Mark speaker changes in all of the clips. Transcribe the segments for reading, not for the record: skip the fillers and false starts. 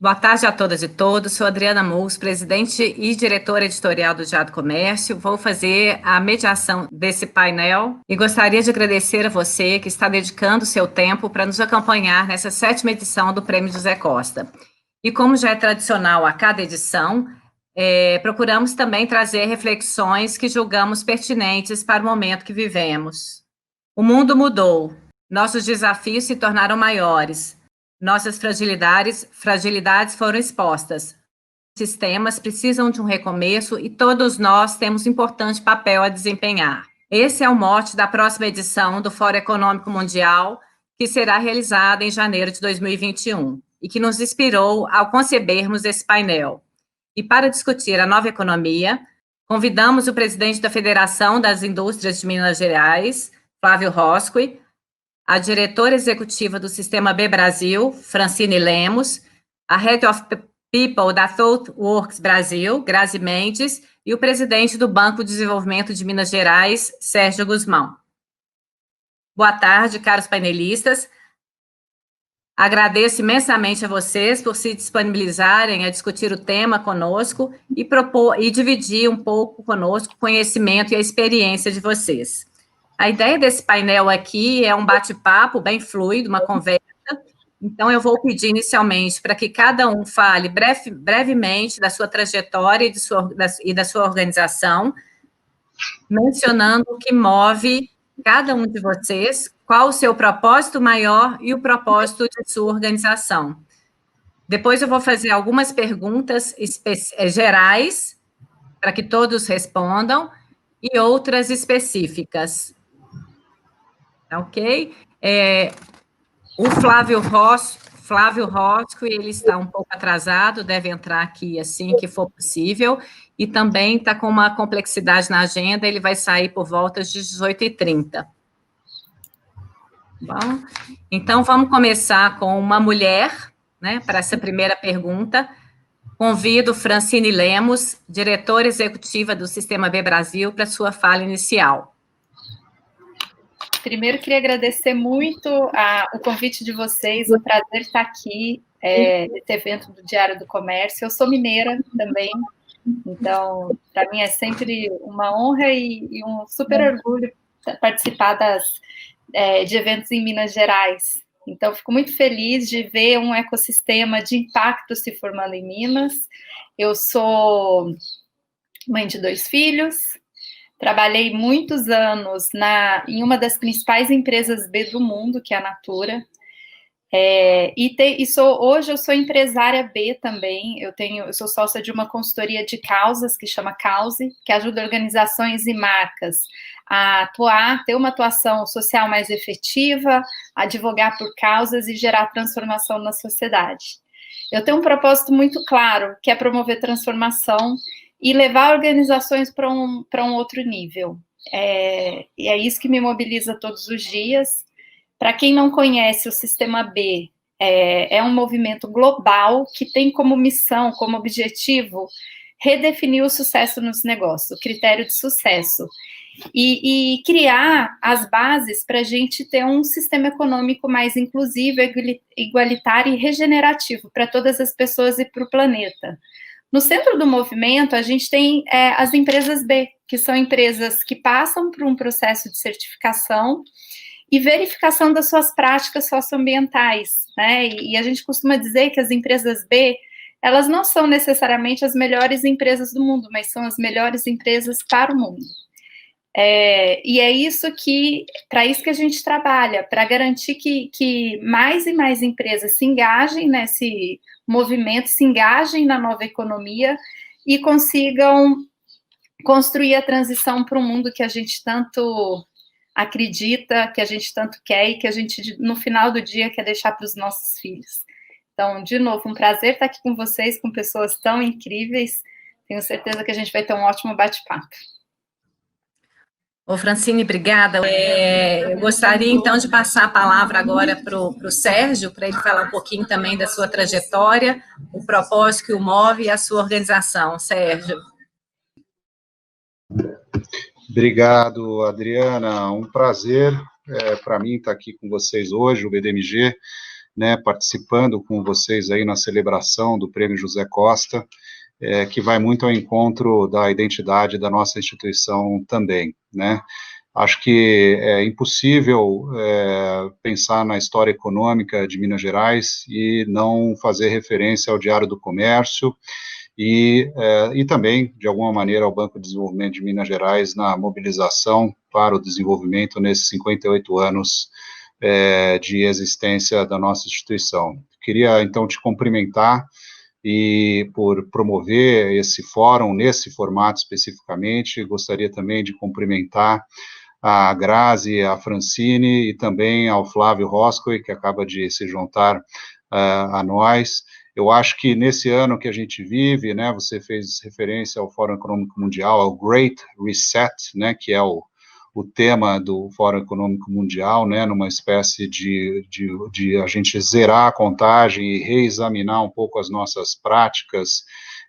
Speaker 1: Boa tarde a todas e todos. Sou Adriana Mous, presidente e diretora editorial do Diário do Comércio. Vou fazer a mediação desse painel e gostaria de agradecer a você que está dedicando seu tempo para nos acompanhar nessa 7ª edição do Prêmio José Costa. E como já é tradicional a cada edição, procuramos também trazer reflexões que julgamos pertinentes para o momento que vivemos. O mundo mudou, nossos desafios se tornaram maiores. Nossas fragilidades foram expostas. Os sistemas precisam de um recomeço e todos nós temos um importante papel a desempenhar. Esse é o mote da próxima edição do Fórum Econômico Mundial, que será realizada em janeiro de 2021, e que nos inspirou ao concebermos esse painel. E para discutir a nova economia, convidamos o presidente da Federação das Indústrias de Minas Gerais, Flávio Roscoe, a diretora executiva do Sistema B Brasil, Francine Lemos, a Head of People da ThoughtWorks Brasil, Grazi Mendes, e o presidente do Banco de Desenvolvimento de Minas Gerais, Sérgio Guzmão. Boa tarde, caros painelistas. Agradeço imensamente a vocês por se disponibilizarem a discutir o tema conosco e dividir um pouco conosco o conhecimento e a experiência de vocês. A ideia desse painel aqui é um bate-papo bem fluido, uma conversa. Então, eu vou pedir inicialmente para que cada um fale brevemente da sua trajetória e da sua organização, mencionando o que move cada um de vocês, qual o seu propósito maior e o propósito de sua organização. Depois eu vou fazer algumas perguntas gerais, para que todos respondam, e outras específicas. Ok? O Flávio Rosco, ele está um pouco atrasado, deve entrar aqui assim que for possível, e também está com uma complexidade na agenda, ele vai sair por volta de 18h30. Bom, então vamos começar com uma mulher, né, para essa primeira pergunta. Convido Francine Lemos, diretora executiva do Sistema B Brasil, para sua fala inicial.
Speaker 2: Primeiro, queria agradecer muito o convite de vocês, o prazer estar aqui nesse evento do Diário do Comércio. Eu sou mineira também, então, para mim é sempre uma honra e um super orgulho participar de eventos em Minas Gerais. Então, fico muito feliz de ver um ecossistema de impacto se formando em Minas. Eu sou mãe de 2 filhos, trabalhei muitos anos em uma das principais empresas B do mundo, que é a Natura, hoje eu sou empresária B também. Eu sou sócia de uma consultoria de causas que chama Cause, que ajuda organizações e marcas a ter uma atuação social mais efetiva, advogar por causas e gerar transformação na sociedade. Eu tenho um propósito muito claro, que é promover transformação e levar organizações para um outro nível. E é isso que me mobiliza todos os dias. Para quem não conhece, o Sistema B é um movimento global que tem como missão, como objetivo, redefinir o sucesso nos negócios, o critério de sucesso, e criar as bases para a gente ter um sistema econômico mais inclusivo, igualitário e regenerativo para todas as pessoas e para o planeta. No centro do movimento, a gente tem as empresas B, que são empresas que passam por um processo de certificação e verificação das suas práticas socioambientais, né? E a gente costuma dizer que as empresas B, elas não são necessariamente as melhores empresas do mundo, mas são as melhores empresas para o mundo. E é para isso que a gente trabalha, para garantir que mais e mais empresas se engajem nesse movimento, se engajem na nova economia e consigam construir a transição para um mundo que a gente tanto acredita, que a gente tanto quer e que a gente, no final do dia, quer deixar para os nossos filhos. Então, de novo, um prazer estar aqui com vocês, com pessoas tão incríveis. Tenho certeza que a gente vai ter um ótimo bate-papo.
Speaker 1: Ô, Francine, obrigada. Eu gostaria, então, de passar a palavra agora para o Sérgio, para ele falar um pouquinho também da sua trajetória, o propósito que o move e a sua organização. Sérgio.
Speaker 3: Obrigado, Adriana. Um prazer para mim estar aqui com vocês hoje, o BDMG. né, participando com vocês aí na celebração do Prêmio José Costa, que vai muito ao encontro da identidade da nossa instituição também, né. Acho que é impossível pensar na história econômica de Minas Gerais e não fazer referência ao Diário do Comércio e também, de alguma maneira, ao Banco de Desenvolvimento de Minas Gerais na mobilização para o desenvolvimento nesses 58 anos de existência da nossa instituição. Queria, então, te cumprimentar e por promover esse fórum nesse formato especificamente. Gostaria também de cumprimentar a Grazi, a Francine e também ao Flávio Roscoe, que acaba de se juntar a nós. Eu acho que nesse ano que a gente vive, né, você fez referência ao Fórum Econômico Mundial, ao Great Reset, né, que é o tema do Fórum Econômico Mundial, né, numa espécie de a gente zerar a contagem e reexaminar um pouco as nossas práticas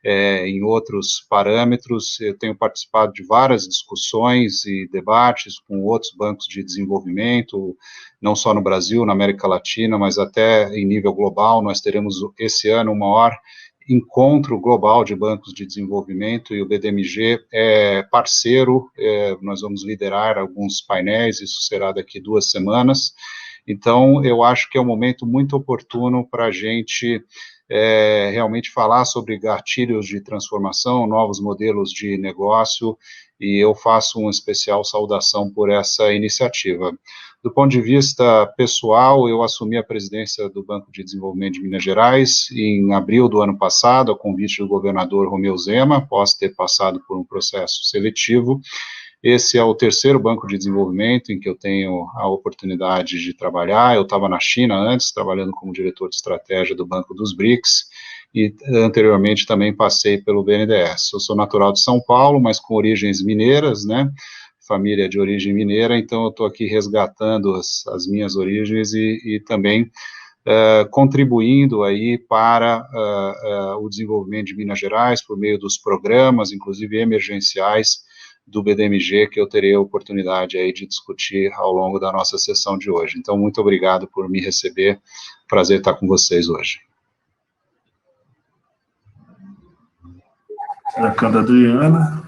Speaker 3: em outros parâmetros. Eu tenho participado de várias discussões e debates com outros bancos de desenvolvimento, não só no Brasil, na América Latina, mas até em nível global. Nós teremos esse ano o maior encontro global de bancos de desenvolvimento e o BDMG é parceiro, nós vamos liderar alguns painéis, isso será daqui 2 semanas. Então, eu acho que é um momento muito oportuno para a gente realmente falar sobre gatilhos de transformação, novos modelos de negócio, e eu faço uma especial saudação por essa iniciativa. Do ponto de vista pessoal, eu assumi a presidência do Banco de Desenvolvimento de Minas Gerais em abril do ano passado, a convite do governador Romeu Zema, após ter passado por um processo seletivo. Esse é o 3º Banco de Desenvolvimento em que eu tenho a oportunidade de trabalhar. Eu estava na China antes, trabalhando como diretor de estratégia do Banco dos BRICS, e anteriormente também passei pelo BNDES. Eu sou natural de São Paulo, mas com origens mineiras, né, família de origem mineira, então eu estou aqui resgatando as minhas origens e também contribuindo aí para o desenvolvimento de Minas Gerais por meio dos programas, inclusive emergenciais, do BDMG, que eu terei a oportunidade aí de discutir ao longo da nossa sessão de hoje. Então, muito obrigado por me receber, prazer estar com vocês hoje.
Speaker 4: Trocando a Adriana.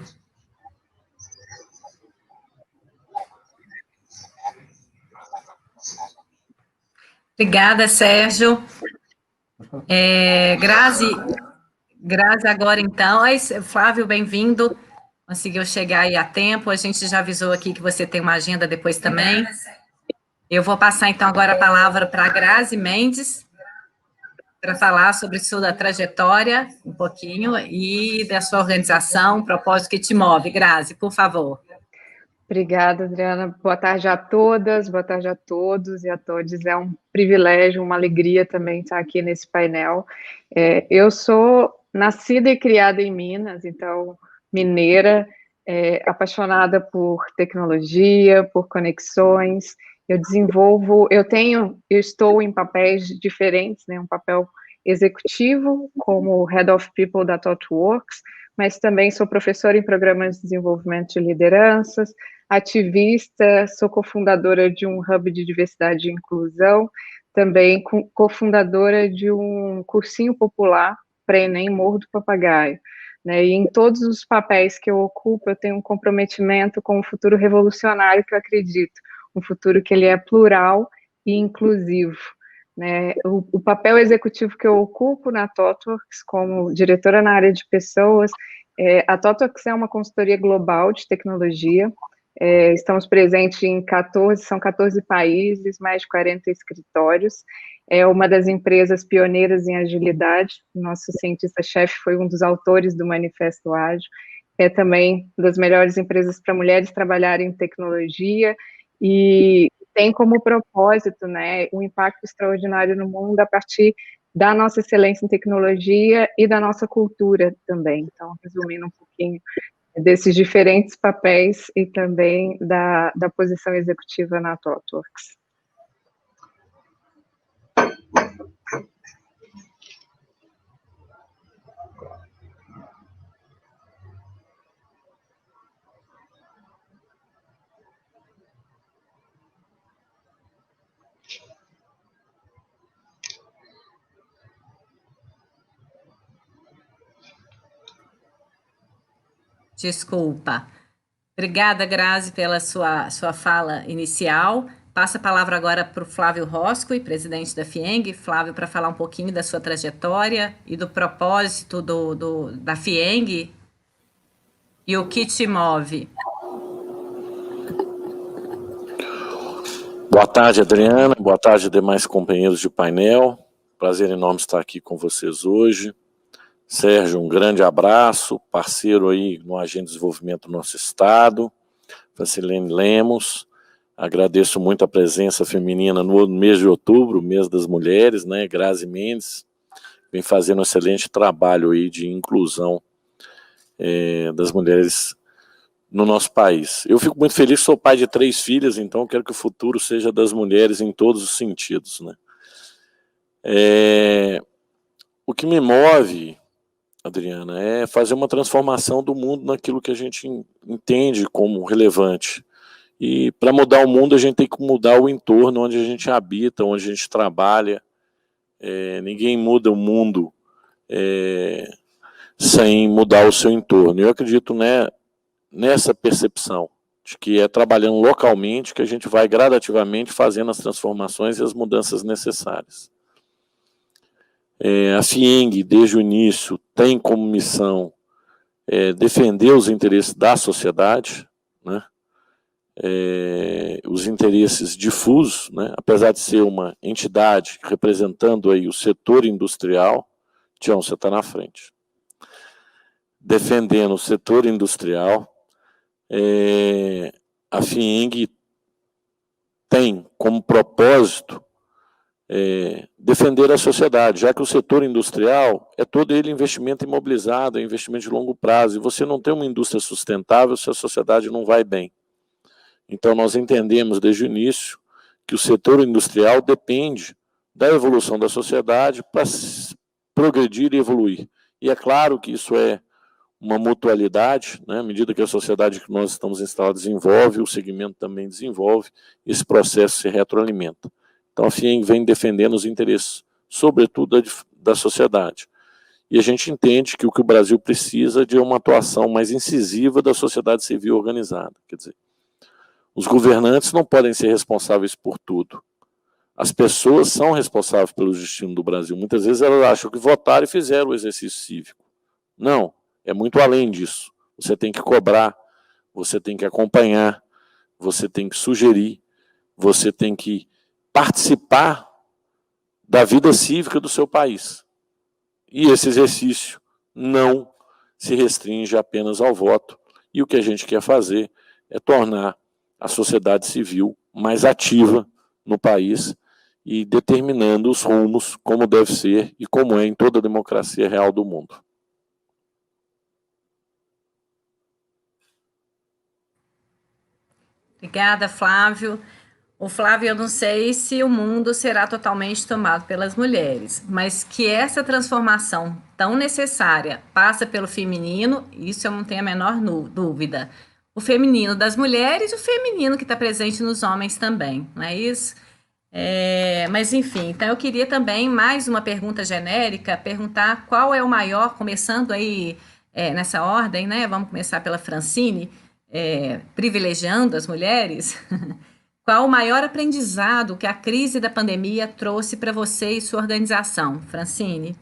Speaker 1: Obrigada, Sérgio. Grazi agora então. Oi, Flávio, bem-vindo. Conseguiu chegar aí a tempo. A gente já avisou aqui que você tem uma agenda depois também. Eu vou passar então agora a palavra para a Grazi Mendes, para falar sobre sua trajetória um pouquinho e da sua organização, o propósito que te move. Grazi, por favor.
Speaker 5: Obrigada, Adriana. Boa tarde a todas, boa tarde a todos e a todos. É um privilégio, uma alegria também estar aqui nesse painel. Eu sou nascida e criada em Minas, então mineira, apaixonada por tecnologia, por conexões. Eu estou em papéis diferentes, né? Um papel executivo como Head of People da ThoughtWorks, mas também sou professora em programas de desenvolvimento de lideranças, ativista, sou cofundadora de um hub de diversidade e inclusão, também cofundadora de um cursinho popular para Enem Morro do Papagaio. Né? E em todos os papéis que eu ocupo, eu tenho um comprometimento com o futuro revolucionário que eu acredito, um futuro que ele é plural e inclusivo. Né? O papel executivo que eu ocupo na ThoughtWorks, como diretora na área de pessoas, a ThoughtWorks é uma consultoria global de tecnologia. Estamos presentes em 14 países, mais de 40 escritórios. É uma das empresas pioneiras em agilidade. Nosso cientista-chefe foi um dos autores do Manifesto Ágil. É também uma das melhores empresas para mulheres trabalharem em tecnologia e tem como propósito, né, um impacto extraordinário no mundo a partir da nossa excelência em tecnologia e da nossa cultura também. Então, resumindo um pouquinho desses diferentes papéis e também da posição executiva na ThoughtWorks.
Speaker 1: Desculpa. Obrigada, Grazi, pela sua fala inicial. Passo a palavra agora para o Flávio Roscoe, presidente da FIENG. Flávio, para falar um pouquinho da sua trajetória e do propósito da FIENG e o que te move.
Speaker 4: Boa tarde, Adriana. Boa tarde, demais companheiros de painel. Prazer enorme estar aqui com vocês hoje. Sérgio, um grande abraço, parceiro aí no Agente de Desenvolvimento do nosso Estado. Francilene Lemos, agradeço muito a presença feminina no mês de outubro, mês das mulheres, né? Grazi Mendes vem fazendo um excelente trabalho aí de inclusão das mulheres no nosso país. Eu fico muito feliz, sou pai de 3 filhas, então quero que o futuro seja das mulheres em todos os sentidos, né? O que me move, Adriana, é fazer uma transformação do mundo naquilo que a gente entende como relevante. E para mudar o mundo, a gente tem que mudar o entorno onde a gente habita, onde a gente trabalha. Ninguém muda o mundo sem mudar o seu entorno. Eu acredito, né, nessa percepção de que é trabalhando localmente que a gente vai gradativamente fazendo as transformações e as mudanças necessárias. A FIENG, desde o início, tem como missão defender os interesses da sociedade, né? Os interesses difusos, né? Apesar de ser uma entidade representando aí o setor industrial. Tião, você está na frente. Defendendo o setor industrial, a FIENG tem como propósito defender a sociedade, já que o setor industrial é todo ele investimento imobilizado, é investimento de longo prazo, e você não tem uma indústria sustentável se a sociedade não vai bem. Então nós entendemos desde o início que o setor industrial depende da evolução da sociedade para progredir e evoluir. E é claro que isso é uma mutualidade, né? À medida que a sociedade que nós estamos instalados desenvolve, o segmento também desenvolve, esse processo se retroalimenta. Então a FIENG vem defendendo os interesses, sobretudo da sociedade. E a gente entende que o Brasil precisa de uma atuação mais incisiva da sociedade civil organizada. Quer dizer, os governantes não podem ser responsáveis por tudo. As pessoas são responsáveis pelo destino do Brasil. Muitas vezes elas acham que votaram e fizeram o exercício cívico. Não, é muito além disso. Você tem que cobrar, você tem que acompanhar, você tem que sugerir, você tem que participar da vida cívica do seu país. E esse exercício não se restringe apenas ao voto. E o que a gente quer fazer é tornar a sociedade civil mais ativa no país e determinando os rumos como deve ser e como é em toda a democracia real do mundo.
Speaker 1: Obrigada, Flávio. O Flávio, eu não sei se o mundo será totalmente tomado pelas mulheres, mas que essa transformação tão necessária passa pelo feminino, isso eu não tenho a menor dúvida. O feminino das mulheres e o feminino que está presente nos homens também, não é isso? Mas enfim, então eu queria também, mais uma pergunta genérica, perguntar qual é o maior, começando aí nessa ordem, né? Vamos começar pela Francine, privilegiando as mulheres. Qual o maior aprendizado que a crise da pandemia trouxe para você e sua organização, Francine?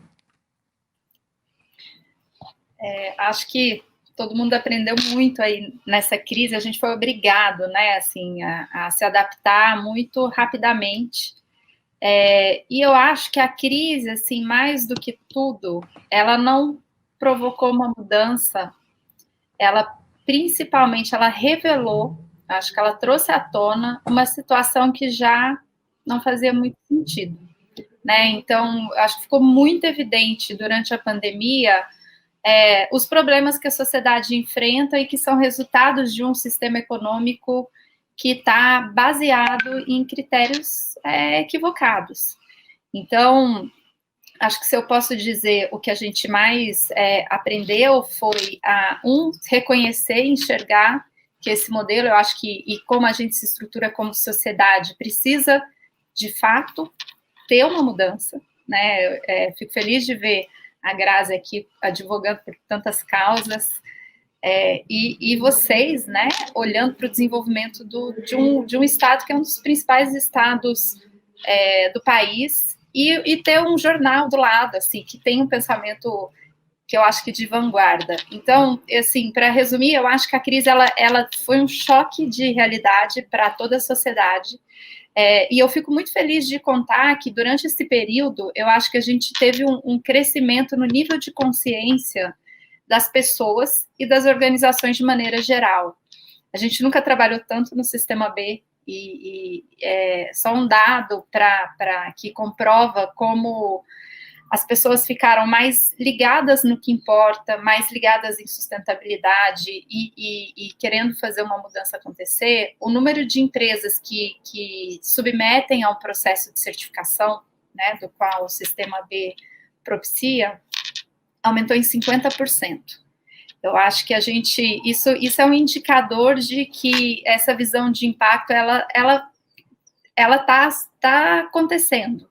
Speaker 2: Acho que todo mundo aprendeu muito aí nessa crise. A gente foi obrigado, né, assim, a se adaptar muito rapidamente. E eu acho que a crise, assim, mais do que tudo, ela não provocou uma mudança. Principalmente, ela revelou, acho que ela trouxe à tona uma situação que já não fazia muito sentido, né? Então, acho que ficou muito evidente durante a pandemia os problemas que a sociedade enfrenta e que são resultados de um sistema econômico que está baseado em critérios equivocados. Então, acho que se eu posso dizer o que a gente mais aprendeu foi reconhecer e enxergar que esse modelo, eu acho que, e como a gente se estrutura como sociedade, precisa, de fato, ter uma mudança, né? Fico feliz de ver a Grazi aqui advogando por tantas causas. E vocês, né, olhando para o desenvolvimento de um estado que é um dos principais estados do país, e ter um jornal do lado, assim, que tem um pensamento que eu acho que de vanguarda. Então, assim, para resumir, eu acho que a crise ela foi um choque de realidade para toda a sociedade. E eu fico muito feliz de contar que durante esse período, eu acho que a gente teve um crescimento no nível de consciência das pessoas e das organizações de maneira geral. A gente nunca trabalhou tanto no Sistema B, e só um dado que comprova como as pessoas ficaram mais ligadas no que importa, mais ligadas em sustentabilidade e querendo fazer uma mudança acontecer. O número de empresas que submetem a um processo de certificação, né, do qual o Sistema B propicia, aumentou em 50%. Eu acho que isso é um indicador de que essa visão de impacto, ela tá acontecendo.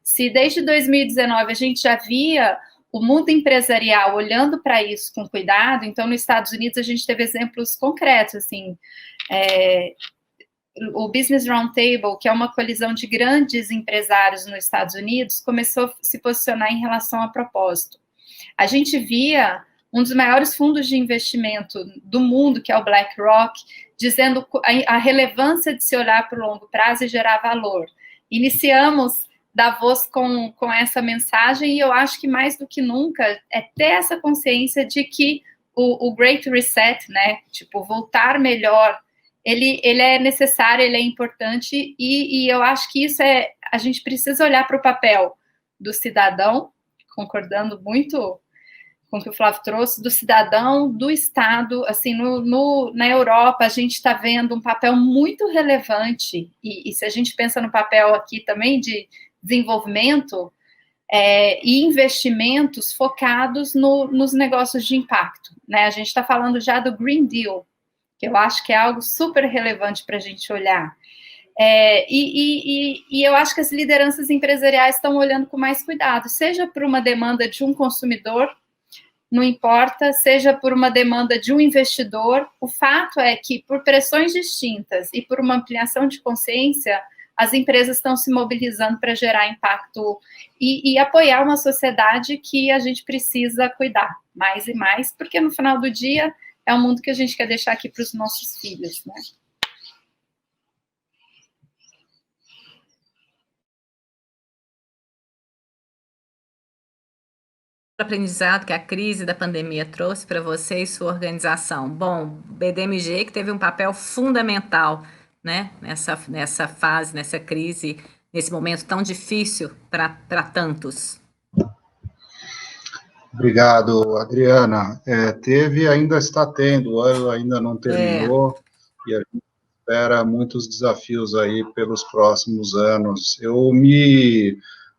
Speaker 2: Se desde 2019 a gente já via o mundo empresarial olhando para isso com cuidado, então nos Estados Unidos a gente teve exemplos concretos, assim, o Business Roundtable, que é uma colisão de grandes empresários nos Estados Unidos, começou a se posicionar em relação a propósito. A gente via um dos maiores fundos de investimento do mundo, que é o BlackRock, dizendo a relevância de se olhar para o longo prazo e gerar valor. Iniciamos Davos com essa mensagem, e eu acho que mais do que nunca é ter essa consciência de que o Great Reset, né, tipo, voltar melhor, ele é necessário, ele é importante, e eu acho que isso a gente precisa olhar para o papel do cidadão, concordando muito com o que o Flávio trouxe, do cidadão, do Estado. Assim, na Europa, a gente está vendo um papel muito relevante, e se a gente pensa no papel aqui também de desenvolvimento e investimentos focados nos negócios de impacto, né? A gente está falando já do Green Deal, que eu acho que é algo super relevante para a gente olhar. E eu acho que as lideranças empresariais estão olhando com mais cuidado, seja por uma demanda de um consumidor, não importa, seja por uma demanda de um investidor. O fato é que, por pressões distintas e por uma ampliação de consciência, as empresas estão se mobilizando para gerar impacto e apoiar uma sociedade que a gente precisa cuidar mais e mais, porque no final do dia é um mundo que a gente quer deixar aqui para os nossos filhos, né?
Speaker 1: Aprendizado que a crise da pandemia trouxe para você e sua organização? Bom, o BDMG que teve um papel fundamental, né, nessa fase, nessa crise, nesse momento tão difícil para tantos.
Speaker 3: Obrigado, Adriana. Teve, ainda está tendo, o ano ainda não terminou, e a gente espera muitos desafios aí pelos próximos anos. Eu me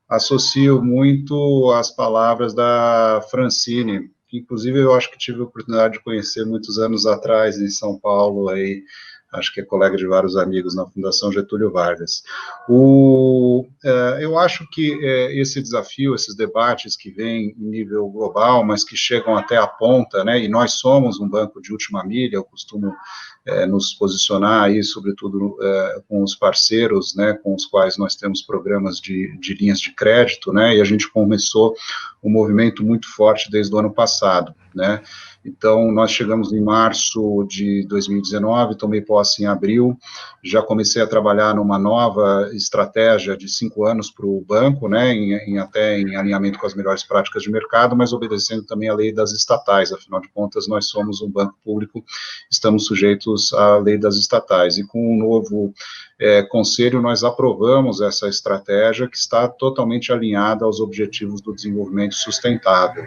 Speaker 3: associo muito às palavras da Francine, que inclusive eu acho que tive a oportunidade de conhecer muitos anos atrás em São Paulo, aí, acho que é colega de vários amigos na Fundação Getúlio Vargas. Eu acho que esse desafio, esses debates que vêm em nível global, mas que chegam até a ponta, né, e nós somos um banco de última milha, eu costumo nos posicionar aí, sobretudo com os parceiros, né, com os quais nós temos programas de linhas de crédito, né, e a gente começou um movimento muito forte desde o ano passado, né. Então, nós chegamos em março de 2019, tomei posse em abril, já comecei a trabalhar numa nova estratégia de 5 anos para o banco, né, até em alinhamento com as melhores práticas de mercado, mas obedecendo também a lei das estatais, afinal de contas, nós somos um banco público, estamos sujeitos à lei das estatais, e com o novo conselho, nós aprovamos essa estratégia que está totalmente alinhada aos objetivos do desenvolvimento sustentável.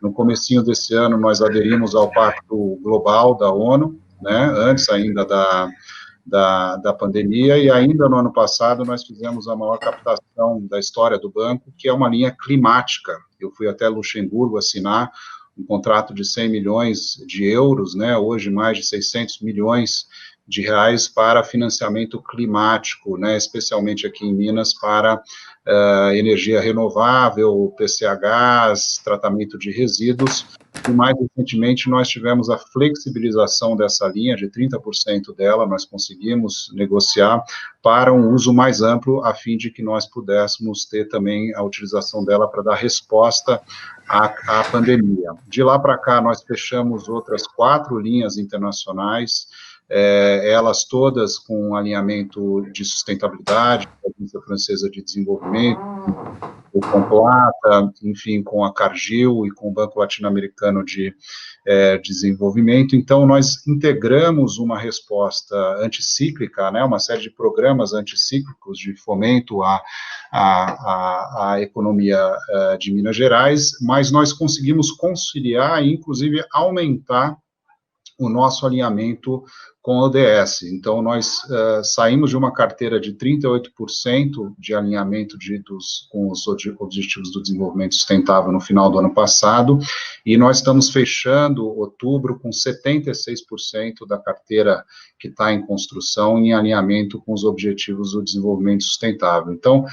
Speaker 3: No comecinho desse ano, nós aderimos ao Pacto Global da ONU, né, antes ainda da pandemia, e ainda no ano passado nós fizemos a maior captação da história do banco, que é uma linha climática. Eu fui até Luxemburgo assinar um contrato de 100 milhões de euros, né, hoje mais de 600 milhões de reais para financiamento climático, né, especialmente aqui em Minas, para energia renovável, PCHs, tratamento de resíduos, e mais recentemente nós tivemos a flexibilização dessa linha, de 30% dela, nós conseguimos negociar para um uso mais amplo, a fim de que nós pudéssemos ter também a utilização dela para dar resposta à pandemia. De lá para cá, nós fechamos outras 4 linhas internacionais, elas todas com alinhamento de sustentabilidade, com a Agência Francesa de Desenvolvimento, com Plata, enfim, com a Cargill e com o Banco Latino-Americano de Desenvolvimento. Então, nós integramos uma resposta anticíclica, né, uma série de programas anticíclicos de fomento à economia de Minas Gerais, mas nós conseguimos conciliar e, inclusive, aumentar o nosso alinhamento com a ODS. Então, nós saímos de uma carteira de 38% de alinhamento com os Objetivos do Desenvolvimento Sustentável no final do ano passado, e nós estamos fechando outubro com 76% da carteira que está em construção em alinhamento com os Objetivos do Desenvolvimento Sustentável. Então,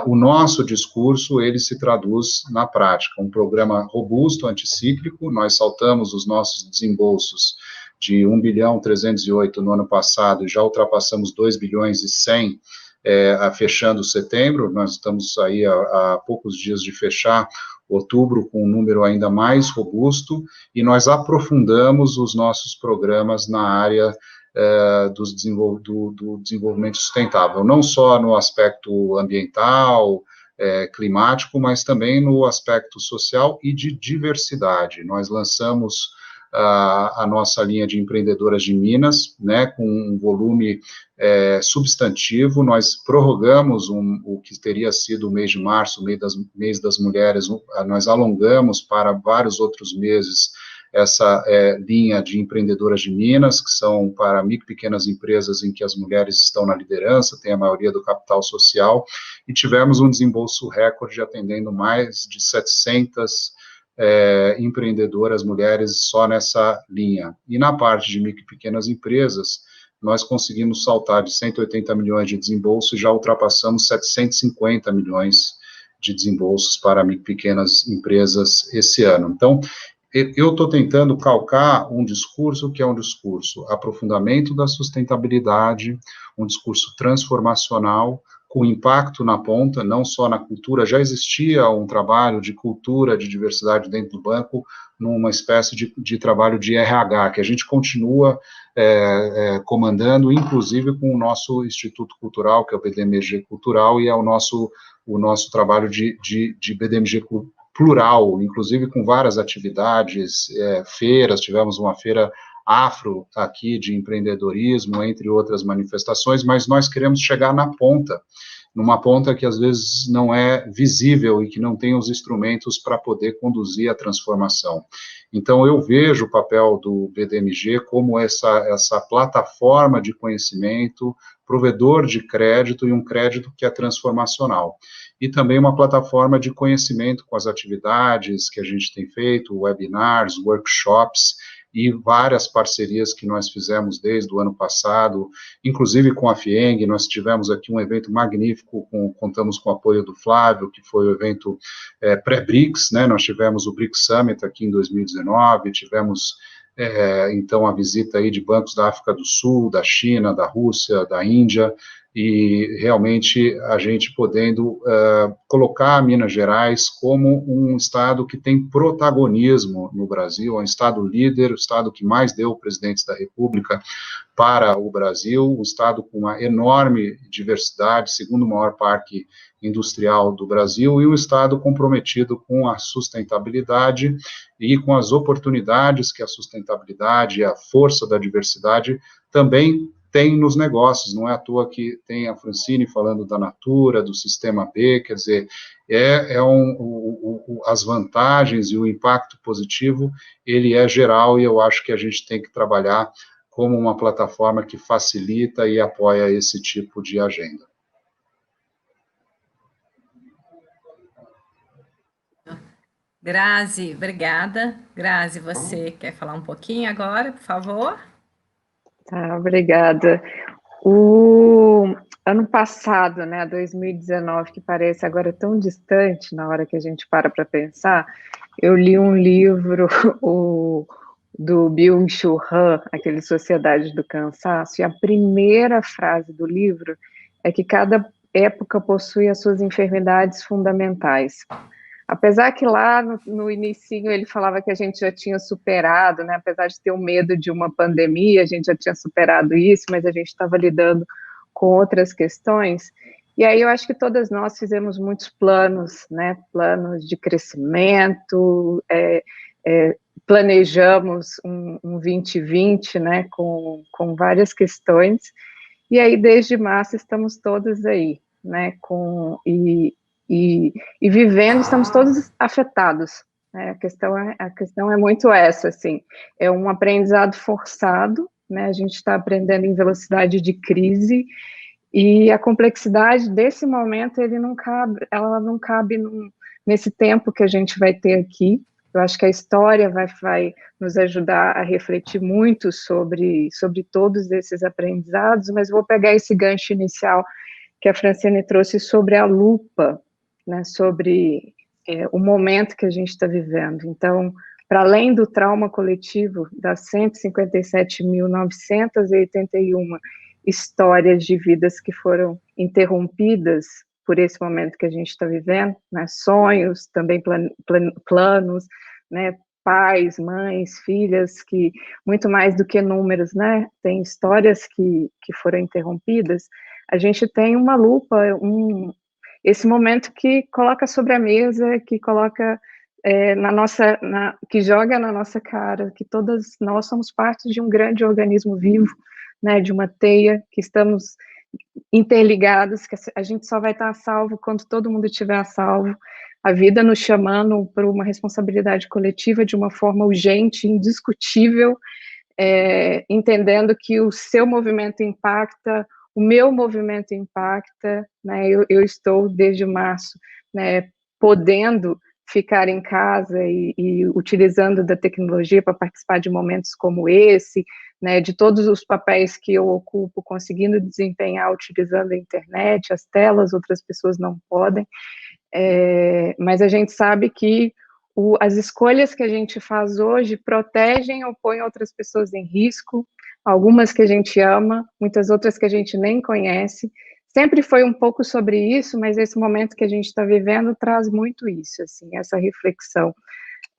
Speaker 3: o nosso discurso, ele se traduz na prática, um programa robusto, anticíclico, nós saltamos os nossos desembolsos de 1.308 bilhão no ano passado, e já ultrapassamos 2.100 bilhões, fechando setembro, nós estamos aí há poucos dias de fechar outubro com um número ainda mais robusto, e nós aprofundamos os nossos programas na área do desenvolvimento sustentável, não só no aspecto ambiental, climático, mas também no aspecto social e de diversidade. Nós lançamos a nossa linha de empreendedoras de Minas, né, com um volume substantivo. Nós prorrogamos o que teria sido o mês de março, mês das mulheres, nós alongamos para vários outros meses essa linha de empreendedoras de Minas, que são para micro e pequenas empresas em que as mulheres estão na liderança, tem a maioria do capital social, e tivemos um desembolso recorde atendendo mais de 700 empreendedoras mulheres só nessa linha. E na parte de micro e pequenas empresas, nós conseguimos saltar de 180 milhões de desembolso e já ultrapassamos 750 milhões de desembolsos para micro e pequenas empresas esse ano. Então, eu estou tentando calcar um discurso que é um discurso aprofundamento da sustentabilidade, um discurso transformacional, com impacto na ponta, não só na cultura. Já existia um trabalho de cultura, de diversidade dentro do banco, numa espécie de trabalho de RH, que a gente continua comandando, inclusive com o nosso Instituto Cultural, que é o BDMG Cultural, e é o nosso trabalho de BDMG plural, inclusive com várias atividades, feiras, tivemos uma feira afro aqui de empreendedorismo, entre outras manifestações, mas nós queremos chegar na ponta, numa ponta que às vezes não é visível e que não tem os instrumentos para poder conduzir a transformação. Então, eu vejo o papel do BDMG como essa plataforma de conhecimento, provedor de crédito, e um crédito que é transformacional. E também uma plataforma de conhecimento com as atividades que a gente tem feito, webinars, workshops, e várias parcerias que nós fizemos desde o ano passado, inclusive com a FIENG. Nós tivemos aqui um evento magnífico, contamos com o apoio do Flávio, que foi o evento pré-BRICS, né, nós tivemos o BRICS Summit aqui em 2019, tivemos, então, a visita aí de bancos da África do Sul, da China, da Rússia, da Índia, e realmente a gente podendo colocar Minas Gerais como um estado que tem protagonismo no Brasil, é um estado líder, o estado que mais deu presidentes da República para o Brasil, um estado com uma enorme diversidade, segundo maior parque industrial do Brasil, e um estado comprometido com a sustentabilidade e com as oportunidades que a sustentabilidade e a força da diversidade também tem nos negócios. Não é à toa que tem a Francine falando da Natura, do Sistema B, quer dizer, as vantagens e o impacto positivo, ele é geral, e eu acho que a gente tem que trabalhar como uma plataforma que facilita e apoia esse tipo de agenda.
Speaker 1: Grazi, obrigada. Grazi, você quer falar um pouquinho agora, por favor?
Speaker 5: Tá, obrigada. O ano passado, né, 2019, que parece agora tão distante na hora que a gente para pensar, eu li um livro do Byung-Chul Han, aquele Sociedade do Cansaço, e a primeira frase do livro é que cada época possui as suas enfermidades fundamentais. Apesar que lá no inicinho ele falava que a gente já tinha superado, né? Apesar de ter o medo de uma pandemia, a gente já tinha superado isso, mas a gente estava lidando com outras questões. E aí eu acho que todas nós fizemos muitos planos, né? Planos de crescimento, planejamos um 2020, né? Com várias questões. E aí desde março estamos todos aí, né? E vivendo, estamos todos afetados. Né? A questão é muito essa, assim, é um aprendizado forçado, né? A gente está aprendendo em velocidade de crise, e a complexidade desse momento, ela não cabe nesse tempo que a gente vai ter aqui. Eu acho que a história vai nos ajudar a refletir muito sobre todos esses aprendizados, mas vou pegar esse gancho inicial que a Franciane trouxe sobre a lupa, né, sobre o momento que a gente está vivendo. Então, para além do trauma coletivo das 157.981 histórias de vidas que foram interrompidas por esse momento que a gente está vivendo, né, sonhos, também planos, né, pais, mães, filhas, que muito mais do que números, né, tem histórias que foram interrompidas. A gente tem uma lupa, esse momento que coloca sobre a mesa, que coloca que joga na nossa cara, que todas nós somos parte de um grande organismo vivo, né, de uma teia, que estamos interligados, que a gente só vai estar a salvo quando todo mundo estiver a salvo, a vida nos chamando por uma responsabilidade coletiva de uma forma urgente, indiscutível, entendendo que o seu movimento impacta, o meu movimento impacta, né? Eu estou desde março, né, podendo ficar em casa e utilizando da tecnologia para participar de momentos como esse, né, de todos os papéis que eu ocupo, conseguindo desempenhar utilizando a internet, as telas, outras pessoas não podem, mas a gente sabe que as escolhas que a gente faz hoje protegem ou põem outras pessoas em risco, algumas que a gente ama, muitas outras que a gente nem conhece. Sempre foi um pouco sobre isso, mas esse momento que a gente está vivendo traz muito isso, assim, essa reflexão.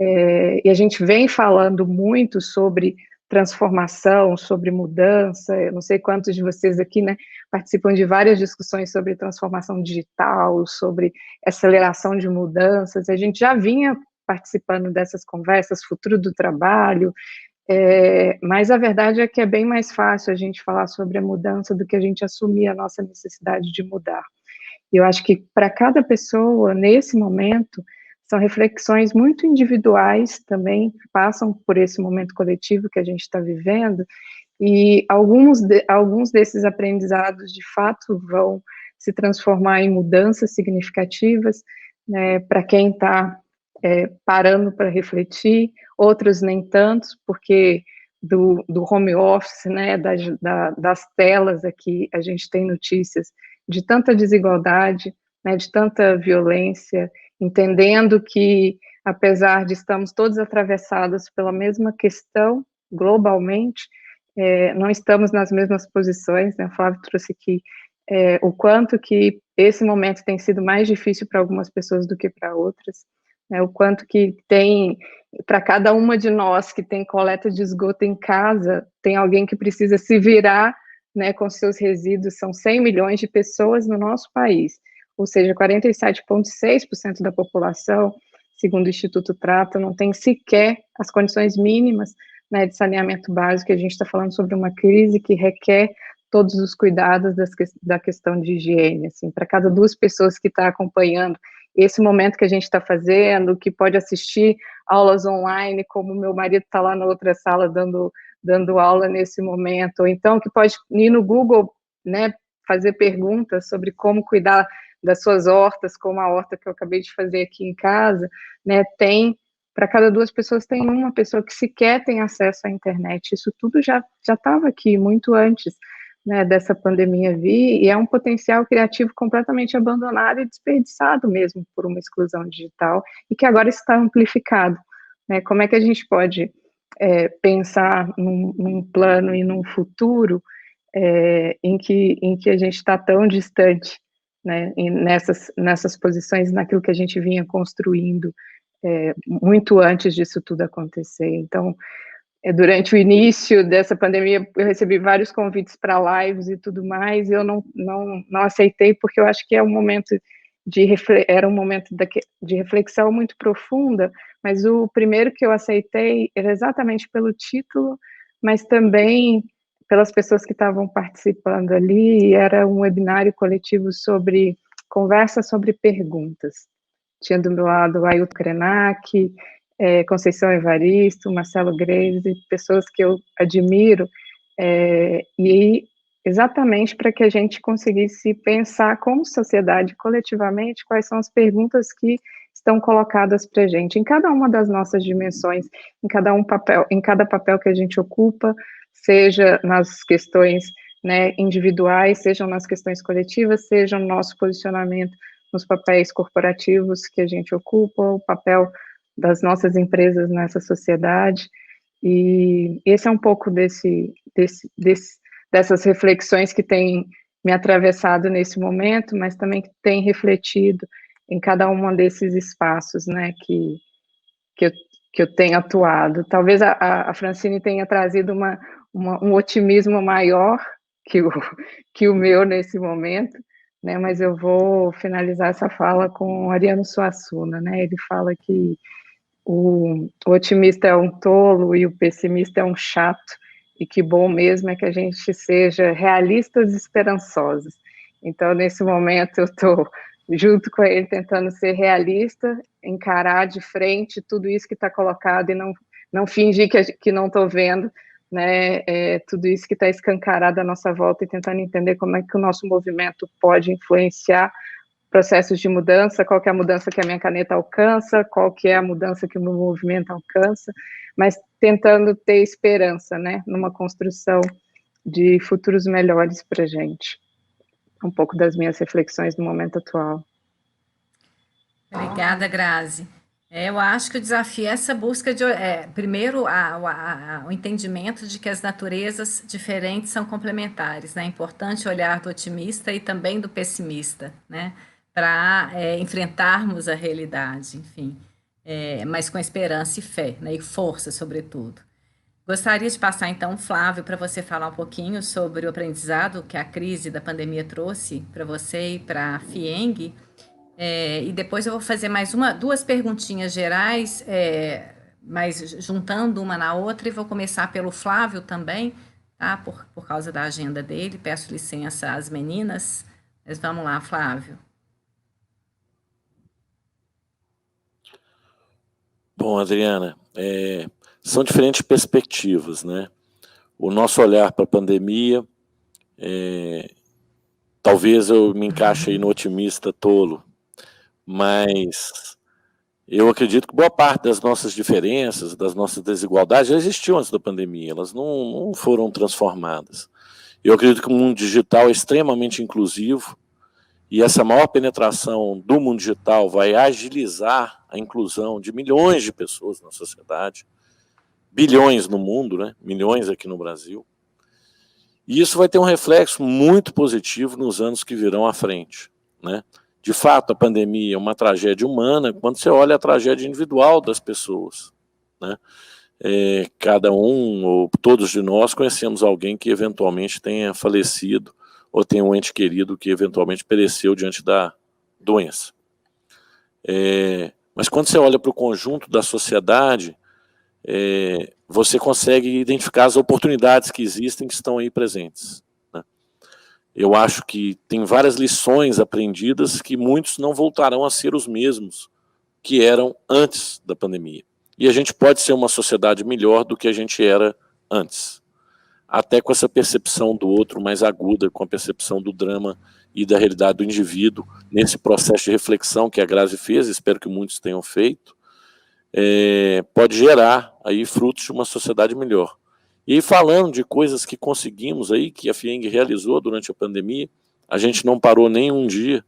Speaker 5: E a gente vem falando muito sobre transformação, sobre mudança. Eu não sei quantos de vocês aqui, né, participam de várias discussões sobre transformação digital, sobre aceleração de mudanças. A gente já vinha participando dessas conversas, futuro do trabalho, mas a verdade é que é bem mais fácil a gente falar sobre a mudança do que a gente assumir a nossa necessidade de mudar. E eu acho que para cada pessoa, nesse momento, são reflexões muito individuais também, que passam por esse momento coletivo que a gente está vivendo, e alguns desses aprendizados, de fato, vão se transformar em mudanças significativas, né, para quem está parando para refletir, outros nem tantos, porque do home office, né, das telas aqui, a gente tem notícias de tanta desigualdade, né, de tanta violência, entendendo que, apesar de estarmos todos atravessados pela mesma questão, globalmente, não estamos nas mesmas posições, né, o Flávio trouxe aqui o quanto que esse momento tem sido mais difícil para algumas pessoas do que para outras, né, o quanto que tem, para cada uma de nós que tem coleta de esgoto em casa, tem alguém que precisa se virar, né, com seus resíduos. São 100 milhões de pessoas no nosso país, ou seja, 47,6% da população, segundo o Instituto Trata, não tem sequer as condições mínimas, né, de saneamento básico. A gente está falando sobre uma crise que requer todos os cuidados da questão de higiene, assim, para cada 2 pessoas que está acompanhando esse momento que a gente está fazendo, que pode assistir aulas online, como meu marido está lá na outra sala dando aula nesse momento, ou então que pode ir no Google, né, fazer perguntas sobre como cuidar das suas hortas, como a horta que eu acabei de fazer aqui em casa, né, tem para cada 2 pessoas tem uma pessoa que sequer tem acesso à internet. Isso tudo já estava aqui muito antes, né, dessa pandemia vir, e é um potencial criativo completamente abandonado e desperdiçado mesmo por uma exclusão digital, e que agora está amplificado, né? Como é que a gente pode pensar num plano e num futuro em que a gente está tão distante, né, nessas posições, naquilo que a gente vinha construindo muito antes disso tudo acontecer. Então, durante o início dessa pandemia, eu recebi vários convites para lives e tudo mais, e eu não aceitei, porque eu acho que é um momento era um momento de reflexão muito profunda, mas o primeiro que eu aceitei era exatamente pelo título, mas também pelas pessoas que estavam participando ali, e era um webinário coletivo sobre conversa sobre perguntas. Tinha do meu lado o Ailton Krenak, Conceição Evaristo, Marcelo Graves, pessoas que eu admiro, e exatamente para que a gente conseguisse pensar como sociedade, coletivamente, quais são as perguntas que estão colocadas para a gente, em cada uma das nossas dimensões, em cada papel que a gente ocupa, seja nas questões, né, individuais, sejam nas questões coletivas, seja no nosso posicionamento nos papéis corporativos que a gente ocupa, o papel das nossas empresas nessa sociedade, e esse é um pouco dessas reflexões que tem me atravessado nesse momento, mas também que tem refletido em cada um desses espaços, né, que eu tenho atuado. Talvez a Francine tenha trazido um otimismo maior que o meu nesse momento, né, mas eu vou finalizar essa fala com o Ariano Suassuna, né, ele fala que o otimista é um tolo e o pessimista é um chato, e que bom mesmo é que a gente seja realistas e esperançosos. Então, nesse momento, eu estou junto com ele tentando ser realista, encarar de frente tudo isso que está colocado e não fingir que não estou vendo, né, tudo isso que está escancarado à nossa volta, e tentando entender como é que o nosso movimento pode influenciar processos de mudança, qual que é a mudança que a minha caneta alcança, qual que é a mudança que o meu movimento alcança, mas tentando ter esperança, né, numa construção de futuros melhores para a gente. Um pouco das minhas reflexões no momento atual.
Speaker 1: Obrigada, Grazi. Eu acho que o desafio é essa busca de, primeiro, o entendimento de que as naturezas diferentes são complementares, né? É importante olhar do otimista e também do pessimista, né? Para enfrentarmos a realidade, enfim, mas com esperança e fé, né? E força, sobretudo. Gostaria de passar, então, Flávio, para você falar um pouquinho sobre o aprendizado que a crise da pandemia trouxe para você e para a FIENG, e depois eu vou fazer mais duas perguntinhas gerais, mas juntando uma na outra, e vou começar pelo Flávio também, tá? Por causa da agenda dele, peço licença às meninas, mas vamos lá, Flávio.
Speaker 4: Bom, Adriana, são diferentes perspectivas, né? O nosso olhar para a pandemia, talvez eu me encaixe aí no otimista tolo, mas eu acredito que boa parte das nossas diferenças, das nossas desigualdades já existiam antes da pandemia, elas não foram transformadas. Eu acredito que o mundo digital é extremamente inclusivo, e essa maior penetração do mundo digital vai agilizar a inclusão de milhões de pessoas na sociedade, bilhões no mundo, né? Milhões aqui no Brasil. E isso vai ter um reflexo muito positivo nos anos que virão à frente, né? De fato, a pandemia é uma tragédia humana quando você olha a tragédia individual das pessoas, né? Cada um, ou todos de nós, conhecemos alguém que eventualmente tenha falecido, ou tem um ente querido que eventualmente pereceu diante da doença. Mas quando você olha para o conjunto da sociedade, você consegue identificar as oportunidades que existem, que estão aí presentes, né? Eu acho que tem várias lições aprendidas que muitos não voltarão a ser os mesmos que eram antes da pandemia. E a gente pode ser uma sociedade melhor do que a gente era antes, até com essa percepção do outro mais aguda, com a percepção do drama e da realidade do indivíduo, nesse processo de reflexão que a Grazi fez, espero que muitos tenham feito, pode gerar aí frutos de uma sociedade melhor. E aí, falando de coisas que conseguimos aí, que a FIENG realizou durante a pandemia, a gente não parou nem um dia,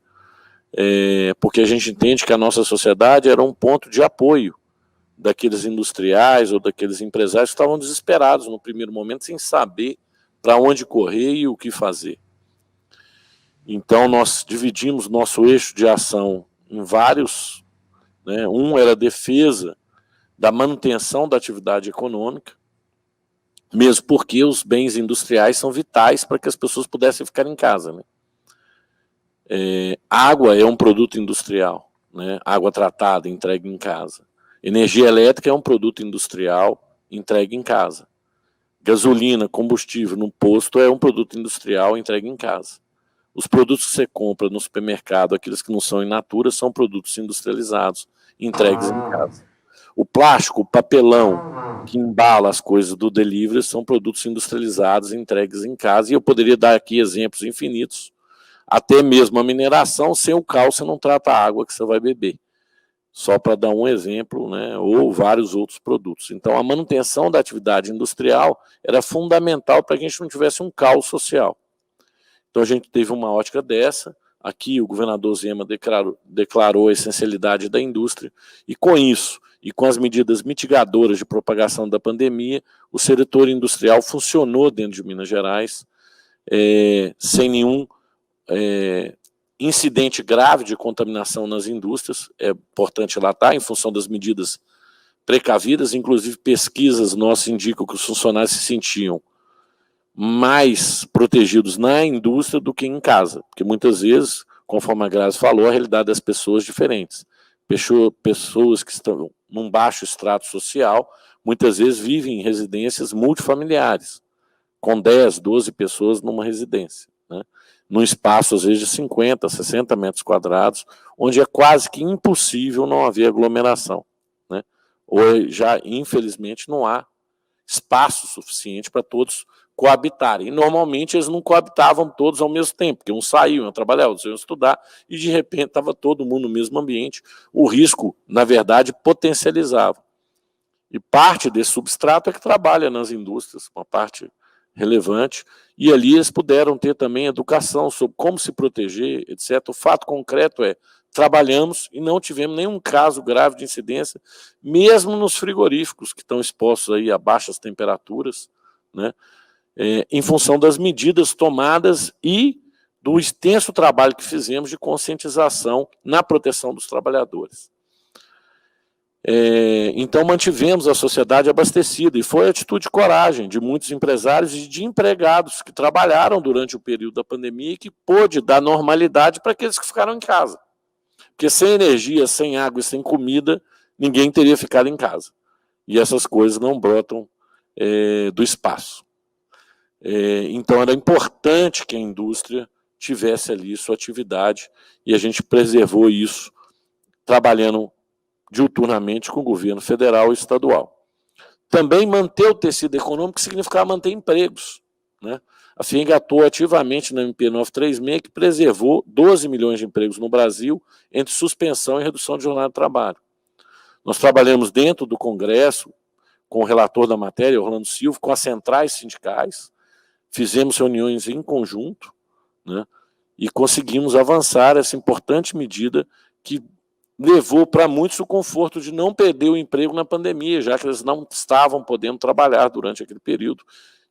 Speaker 4: porque a gente entende que a nossa sociedade era um ponto de apoio daqueles industriais ou daqueles empresários que estavam desesperados no primeiro momento, sem saber para onde correr e o que fazer. Então, nós dividimos nosso eixo de ação em vários, né? Um era a defesa da manutenção da atividade econômica, mesmo porque os bens industriais são vitais para que as pessoas pudessem ficar em casa, né? Água é um produto industrial, né? Água tratada, entregue em casa. Energia elétrica é um produto industrial, entregue em casa. Gasolina, combustível no posto é um produto industrial, entregue em casa. Os produtos que você compra no supermercado, aqueles que não são in natura, são produtos industrializados, entregues em casa. O plástico, o papelão que embala as coisas do delivery são produtos industrializados, entregues em casa. E eu poderia dar aqui exemplos infinitos. Até mesmo a mineração, sem o cal você não trata a água que você vai beber. Só para dar um exemplo, né, ou vários outros produtos. Então, a manutenção da atividade industrial era fundamental para que a gente não tivesse um caos social. Então, a gente teve uma ótica dessa. Aqui, o governador Zema declarou a essencialidade da indústria, e com isso, e com as medidas mitigadoras de propagação da pandemia, o setor industrial funcionou dentro de Minas Gerais, sem nenhum incidente grave de contaminação nas indústrias. É importante relatar, em função das medidas precavidas, inclusive pesquisas nossas indicam que os funcionários se sentiam mais protegidos na indústria do que em casa, porque muitas vezes, conforme a Grazi falou, a realidade das pessoas é diferente. Pessoas que estão num baixo extrato social, muitas vezes vivem em residências multifamiliares, com 10, 12 pessoas numa residência, né? Num espaço, às vezes, de 50, 60 metros quadrados, onde é quase que impossível não haver aglomeração, né? Ou já, infelizmente, não há espaço suficiente para todos coabitarem. E, normalmente, eles não coabitavam todos ao mesmo tempo, porque uns saíam, iam trabalhar, outros iam estudar, e, de repente, estava todo mundo no mesmo ambiente. O risco, na verdade, potencializava. E parte desse substrato é que trabalha nas indústrias, uma parte relevante, e ali eles puderam ter também educação sobre como se proteger, etc. O fato concreto é, trabalhamos e não tivemos nenhum caso grave de incidência, mesmo nos frigoríficos, que estão expostos aí a baixas temperaturas, né, em função das medidas tomadas e do extenso trabalho que fizemos de conscientização na proteção dos trabalhadores. Então, mantivemos a sociedade abastecida, e foi a atitude de coragem de muitos empresários e de empregados que trabalharam durante o período da pandemia e que pôde dar normalidade para aqueles que ficaram em casa. Porque sem energia, sem água e sem comida, ninguém teria ficado em casa. E essas coisas não brotam do espaço. Então, era importante que a indústria tivesse ali sua atividade, e a gente preservou isso, trabalhando diuturnamente com o governo federal e estadual. Também manter o tecido econômico significava manter empregos, né? A FIENG atuou ativamente na MP 936, que preservou 12 milhões de empregos no Brasil, entre suspensão e redução de jornada de trabalho. Nós trabalhamos dentro do Congresso, com o relator da matéria, Orlando Silva, com as centrais sindicais, fizemos reuniões em conjunto, né, e conseguimos avançar essa importante medida que levou para muitos o conforto de não perder o emprego na pandemia, já que eles não estavam podendo trabalhar durante aquele período,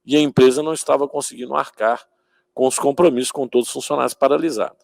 Speaker 4: e a empresa não estava conseguindo arcar com os compromissos com todos os funcionários paralisados.